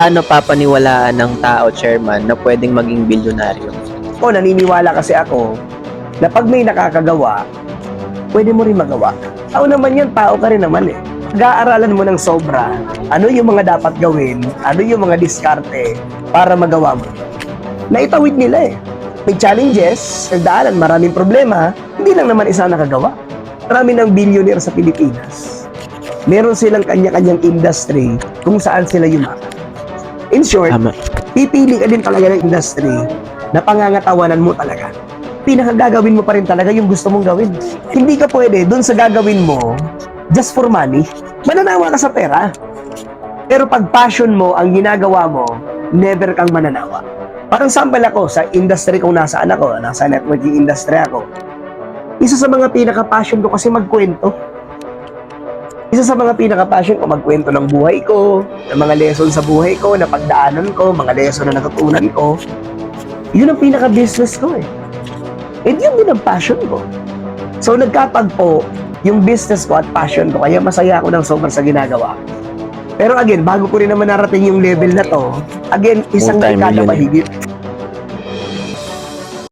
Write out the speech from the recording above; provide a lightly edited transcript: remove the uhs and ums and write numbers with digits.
Paano papaniwalaan ng tao, chairman, na pwedeng maging bilyonaryo? O naniniwala kasi ako na pag may nakakagawa, pwede mo rin magawa. Ako naman yan, tao ka rin naman eh. Pag-aaralan mo ng sobra, ano yung mga dapat gawin, ano yung mga diskarte para magawa mo. Naitawid nila eh. May challenges, nagdaanan, maraming problema, hindi lang naman isa nakagawa. Marami ng billionaire sa Pilipinas. Meron silang kanya-kanyang industry kung saan sila yumaman. In short, Tama. pipili ka din talaga ng industry na pangangatawanan mo talaga. Pinakagagawin mo pa rin talaga yung gusto mong gawin. Hindi ka pwede dun sa gagawin mo just for money. Mananawa ka sa pera. Pero pag passion mo ang ginagawa mo, never kang mananawa. Parang sample ako sa industry kung nasaan ako, nasa networking industry ako. Isa sa mga pinaka-passion ko kasi magkwento. Isa sa mga pinaka-passion ko, magkwento ng buhay ko, ng mga lesson sa buhay ko, na pagdaanan ko, mga lesson na natutunan ko. Yun ang pinaka-business ko eh. And yun din ang passion ko. So nagkatagpo yung business ko at passion ko, kaya masaya ako ng sobrang sa ginagawa ko. Pero again, bago ko rin naman narating yung level na to, again, isang dekada Multi-millionaire. mahigit.